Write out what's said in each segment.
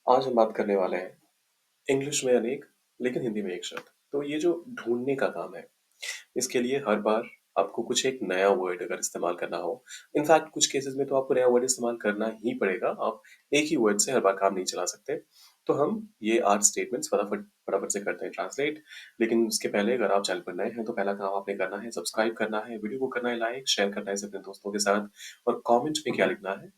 आज हम बात करने वाले हैं इंग्लिश में अनेक लेकिन हिंदी में एक शब्द। तो ये जो ढूंढने का काम है, इसके लिए हर बार आपको कुछ एक नया वर्ड अगर इस्तेमाल करना हो, इनफैक्ट कुछ केसेस में तो आपको नया वर्ड इस्तेमाल करना ही पड़ेगा। आप एक ही वर्ड से हर बार काम नहीं चला सकते। तो हम ये 8 स्टेटमेंट्स फटाफट फटाफट से करते हैं ट्रांसलेट। लेकिन उसके पहले अगर आप चैनल पर नए हैं तो पहला काम आपने करना है सब्सक्राइब करना है, वीडियो को करना है लाइक, शेयर करना है अपने दोस्तों के साथ। और कमेंट में क्या लिखना है,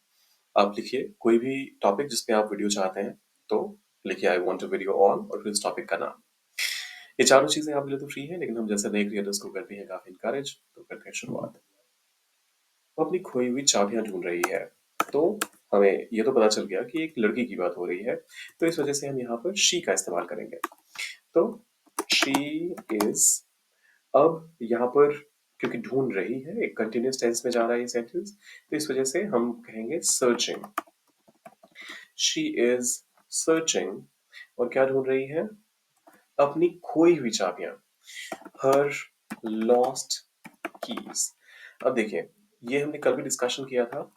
आप लिखिए कोई भी टॉपिक जिस पे आप वीडियो चाहते हैं, तो लिखिए I want a video on और फिर उस टॉपिक का नाम। ये चारों चीजें आपके लिए तो फ्री है, लेकिन हम जैसे नए क्रिएटर्स को करते हैं काफी इनकरेज, तो करते हैं शुरुआत। वो अपनी खोई हुई चाबियां ढूंढ रही है। तो हमें ये तो पता चल गया कि एक लड़की की बात हो रही है, तो इस वजह से हम यहाँ पर शी का इस्तेमाल करेंगे। तो शी इज, अब यहाँ पर क्योंकि ढूंढ रही है, एक कंटिन्यूअस टेंस में जा रहा है ये सेंटेंस, तो इस वजह से हम कहेंगे सर्चिंग। शी इज सर्चिंग, और क्या ढूंढ रही है? अपनी खोई हुई चाबियां, हर लॉस्ट कीज। अब देखिए, ये हमने कल भी डिस्कशन किया था।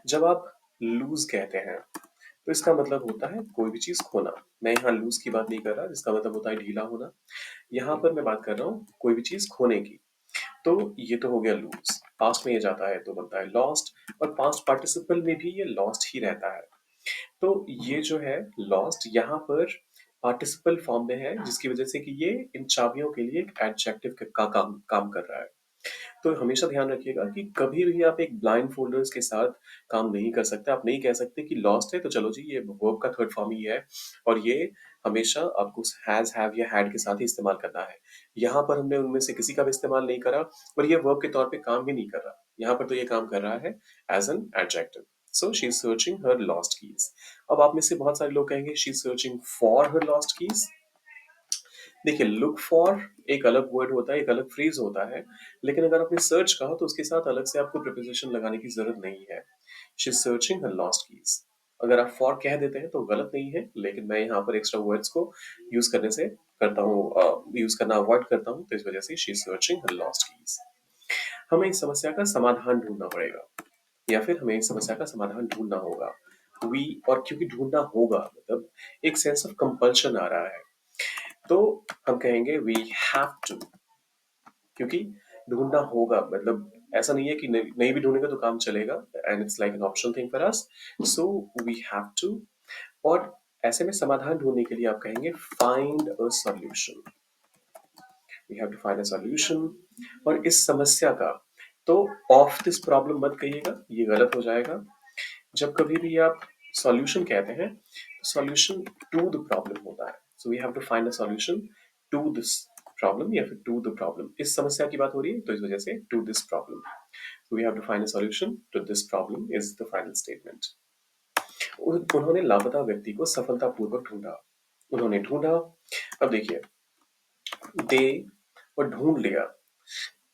जब आप लूज कहते हैं तो इसका मतलब होता है कोई भी चीज खोना। मैं यहाँ लूज की बात नहीं कर रहा, जिसका मतलब होता है ढीला होना। यहाँ पर मैं बात कर रहा हूँ कोई भी चीज खोने की। तो ये तो हो गया लूज, पास्ट में ये जाता है तो बनता है लॉस्ट, और पास्ट पार्टिसिपल में भी ये लॉस्ट ही रहता है। तो ये जो है लॉस्ट यहाँ पर पार्टिसिपल फॉर्म में है, जिसकी वजह से कि ये इन चाबियों के लिए एक एडजेक्टिव का काम कर रहा है। तो हमेशा ध्यान रखिएगा कि कभी भी आप एक ब्लाइंड फोल्डर्स के साथ काम नहीं कर सकते। आप नहीं कह सकते कि लॉस्ट है तो चलो जी ये वर्ब का थर्ड फॉर्म ही है, और ये हमेशा आपको हैज, हैव या हैड के साथ ही इस्तेमाल करना है। यहाँ पर हमने उनमें से किसी का भी इस्तेमाल नहीं करा, और ये वर्ब के तौर पे काम भी नहीं कर रहा। यहाँ पर तो ये काम कर रहा है as an adjective. So she is searching her lost keys. अब आप में से बहुत सारे लोग कहेंगे she is searching for her lost keys. देखिए, लुक फॉर एक अलग वर्ड होता है, एक अलग फ्रेज होता है, लेकिन अगर आपने सर्च कहा तो उसके साथ अलग से आपको प्रीपोजिशन लगाने की जरूरत नहीं है। She is searching her lost keys. अगर आप फॉर कह देते हैं तो गलत नहीं है, लेकिन मैं यहाँ पर एक्स्ट्रा वर्ड्स को यूज करने से करता हूँ, यूज करना अवॉइड करता हूँ, तो इस वजह से she is searching her lost keys. हमें इस समस्या का समाधान ढूंढना पड़ेगा, या फिर हमें इस समस्या का समाधान ढूंढना होगा। वी, और क्योंकि ढूंढना होगा मतलब एक सेंस ऑफ कंपल्शन आ रहा है, तो हम कहेंगे वी हैव टू। क्योंकि ढूंढना होगा मतलब ऐसा नहीं है कि नहीं भी ढूंढेगा तो काम चलेगा, and it's like an optional thing for us. So we have to. और ऐसे में समाधान ढूंढने के लिए आप कहेंगे find a solution. We have to find a solution. और इस समस्या का, तो ऑफ दिस प्रॉब्लम मत कहिएगा, ये गलत हो जाएगा। जब कभी भी आप सॉल्यूशन कहते हैं तो सॉल्यूशन टू द प्रॉब्लम होता है। So we have to find a solution to this problem, या फिर टू द प्रॉब्लम। इस समस्या की बात हो रही है तो इस वजह से to this problem. So we have to find a solution to this problem is the final statement. उन्होंने लापता व्यक्ति को सफलतापूर्वक ढूंढा। उन्होंने ढूंढा। अब देखिए, दे और ढूंढ लिया,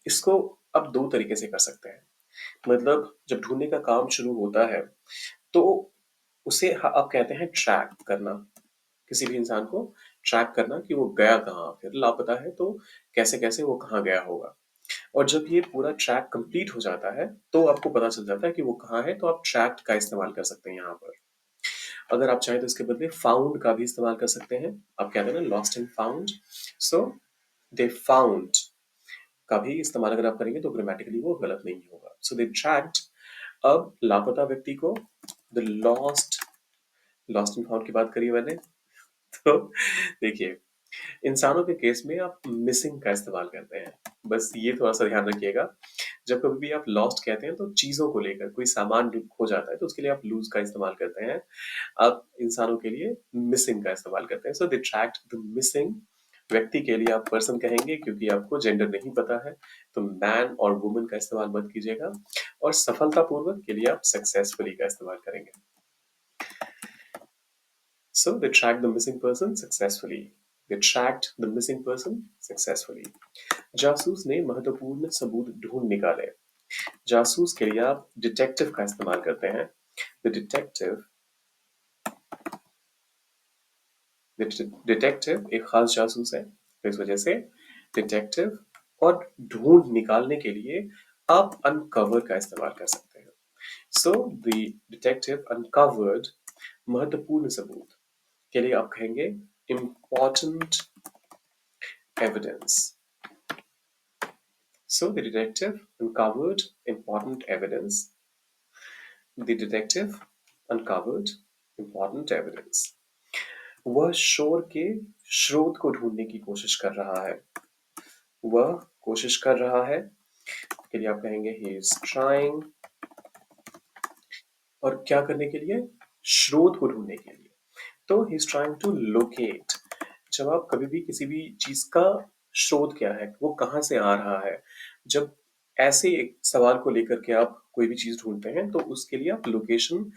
इसको अब दो तरीके से कर सकते हैं। मतलब जब ढूंढने का काम शुरू होता है तो उसे आप कहते हैं ट्रैक करना। किसी भी इंसान को ट्रैक करना कि वो गया कहाँ, फिर लापता है तो कैसे कैसे वो कहाँ गया होगा। और जब ये पूरा ट्रैक कंप्लीट हो जाता है तो आपको पता चल जाता है कि वो कहाँ है, तो आप ट्रैक्ड का इस्तेमाल कर सकते हैं यहाँ पर। अगर आप चाहें तो इसके बदले फाउंड का भी इस्तेमाल कर सकते हैं। आप कहते हैं ना lost and found, so they found का भी इस्तेमाल अगर आप करेंगे तो ग्रामेटिकली वो गलत नहीं होगा। सो दे ट्रैक्ड। अब लापता व्यक्ति को, the lost, lost and found की बात करी मैंने। तो देखिए, इंसानों के केस में आप मिसिंग का इस्तेमाल करते हैं। बस ये थोड़ा सा ध्यान रखिएगा। जब कभी भी आप लॉस्ट कहते हैं तो चीजों को लेकर, कोई सामान खो जाता है तो उसके लिए आप लूज का इस्तेमाल करते हैं। आप इंसानों के लिए मिसिंग का इस्तेमाल करते हैं। सो दे ट्रैक्ड द मिसिंग। व्यक्ति के लिए आप पर्सन कहेंगे क्योंकि आपको जेंडर नहीं पता है, तो मैन और वुमन का इस्तेमाल मत कीजिएगा। और सफलतापूर्वक के लिए आप सक्सेसफुली का इस्तेमाल करेंगे। So they tracked the missing person successfully. They tracked the missing person successfully. जासूस ने महत्वपूर्ण सबूत ढूंढ निकाले। जासूस के लिए आप डिटेक्टिव का इस्तेमाल करते हैं। The detective, डिटेक्टिव एक खास जासूस है, तो इस वजह से डिटेक्टिव। और ढूंढ निकालने के लिए आप अनकवर का इस्तेमाल कर सकते हैं। So the detective uncovered महत्वपूर्ण सबूत। के लिए आप कहेंगे important evidence. So the detective uncovered important evidence. The detective uncovered important evidence. वह शोर के स्रोत को ढूंढने की कोशिश कर रहा है। वह कोशिश कर रहा है के लिए आप कहेंगे he is trying, और क्या करने के लिए? स्रोत को ढूंढने के लिए। तो he is trying to locate. जब आप कभी भी किसी भी चीज का स्रोत क्या है, वो कहाँ से आ रहा है, जब ऐसे एक सवाल को लेकर के आप कोई भी चीज ढूंढते हैं तो उसके लिए आप लोकेशन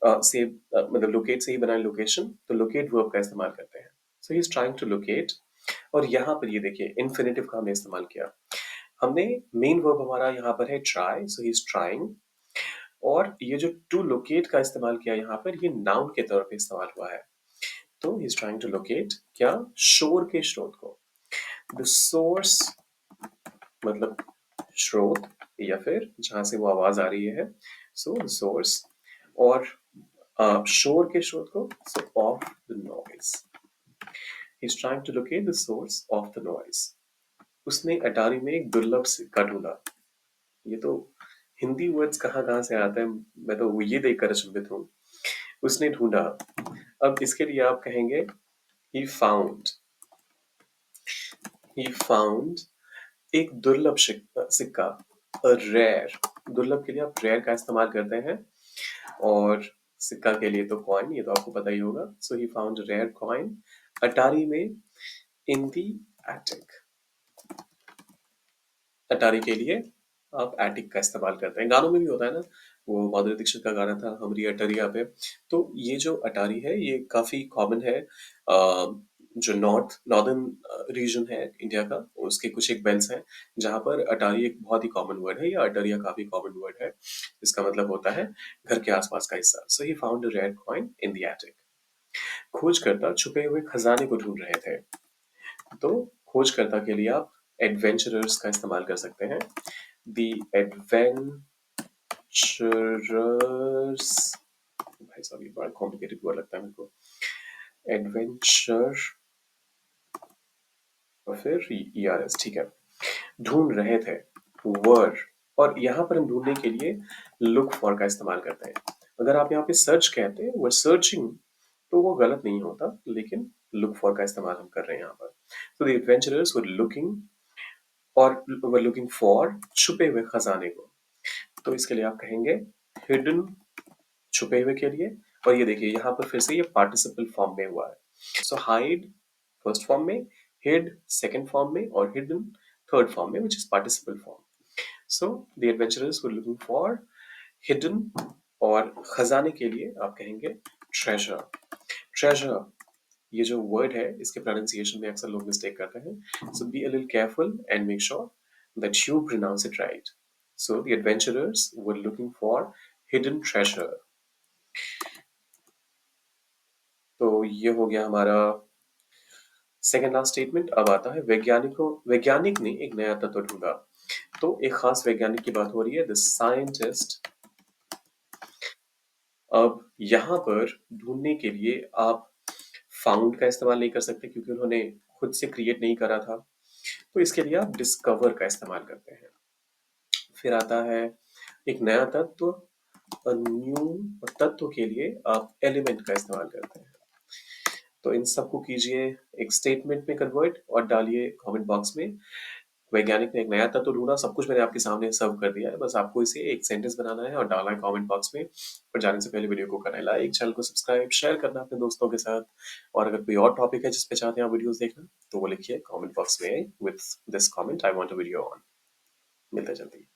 से मतलब लोकेट से ही बनाए लोकेशन, तो लोकेट वर्ब का इस्तेमाल करते हैं। So he is trying to locate. और यहाँ पर ये देखिए इन्फिनेटिव का हमने इस्तेमाल किया। हमने मेन वर्ब हमारा यहाँ पर है try, so he is trying. और ये जो टू लोकेट का इस्तेमाल किया यहाँ पर, ये नाउन के तौर पे इस्तेमाल हुआ है। तो he is trying to locate क्या? शोर के स्रोत को। द सोर्स मतलब स्रोत, या फिर जहां से वो आवाज आ रही है, सो द सोर्स। और शोर के स्रोत को, सो of the noise. He is trying to locate the source of the noise. उसने अटारी में एक दुर्लभ सिक्का ढूंढा। ये तो हिंदी वर्ड्स कहाँ कहाँ से आते हैं, मैं तो ये देखकर अचंभित हूँ। उसने ढूंढा। अब इसके लिए आप कहेंगे he found. He found एक दुर्लभ सिक्का, a rare। दुर्लभ के लिए आप rare का इस्तेमाल करते हैं, और सिक्का के लिए तो कॉइन, ये तो आपको पता ही होगा। So he found a rare coin अटारी में in the attic। अटारी के लिए आप एटिक का इस्तेमाल करते हैं। गानों में भी होता है ना, वो माधुरी दीक्षित का गाना था हमरी अटरिया पे। तो ये जो अटारी है ये काफी कॉमन है। जो नॉर्दर्न रीजन है इंडिया का, उसके कुछ एक बेल्ट्स हैं जहाँ पर अटारी एक बहुत ही कॉमन वर्ड है, या अटरिया काफी कॉमन वर्ड है। इसका मतलब होता है घर के आसपास का हिस्सा। So he found a rare coin in the attic. खोजकर्ता छुपे हुए खजाने को ढूंढ रहे थे। तो खोजकर्ता के लिए आप एडवेंचरर्स का इस्तेमाल कर सकते हैं। The adventurers, भाई साहब ये बड़ा कॉम्प्लिकेटेड वर्ड लगता है मेरे को। एडवेंचर और फिर ERS, ठीक है। ढूंढ रहे थे, वर। और यहाँ पर हम ढूंढने के लिए लुक फॉर का इस्तेमाल करते हैं। अगर आप यहाँ पे सर्च कहते हैं, वर सर्चिंग, तो वो गलत नहीं होता, लेकिन लुक फॉर का इस्तेमाल हम कर रहे हैं यहाँ पर। तो द एडवेंचरर्स वर लुकिंग, और वर लुकिंग फॉर छुपे हुए खजाने को। तो इसके लिए आप कहेंगे हिडन, छुपे हुए के लिए। और ये देखिए यहाँ पर फिर से ये पार्टिसिपल फॉर्म में हुआ है। सो हाइड फर्स्ट फॉर्म में, हिड सेकंड फॉर्म में, और हिडन थर्ड फॉर्म में, which is participle form. So the adventurers were looking for hidden. और खजाने के लिए आप कहेंगे ट्रेजर। ट्रेजर ये जो वर्ड है, इसके प्रोनाउंसिएशन में अक्सर लोग मिस्टेक करते हैं। So be a little careful and make sure that you pronounce it right. So the adventurers were looking for hidden treasure. तो ये हो गया हमारा सेकेंड लास्ट स्टेटमेंट। अब आता है वैज्ञानिक ने एक नया तत्व ढूंढा। तो एक खास वैज्ञानिक की बात हो रही है, द साइंटिस्ट। अब यहाँ पर ढूंढने के लिए आप फाउंड का इस्तेमाल नहीं कर सकते, क्योंकि उन्होंने खुद से क्रिएट नहीं करा था। तो इसके लिए आप डिस्कवर का इस्तेमाल करते हैं। फिर आता है एक नया तत्व, न्यू। तत्व के लिए आप एलिमेंट का इस्तेमाल करते हैं। तो इन सबको कीजिए एक स्टेटमेंट में कन्वर्ट और डालिए कमेंट बॉक्स में। वैज्ञानिक ने एक नया तत्व ढूंढा, सब कुछ मैंने आपके सामने सर्व कर दिया है, बस आपको इसे एक सेंटेंस बनाना है और डालना है कमेंट बॉक्स में। और जाने से पहले वीडियो को करना है लाइक, चैनल को सब्सक्राइब, शेयर करना अपने दोस्तों के साथ। और अगर कोई और टॉपिक है जिस पे चाहते हैं आप वीडियोस देखना, तो वो लिखिए कमेंट बॉक्स में with this comment, I want a video on. मिलते हैं जल्दी।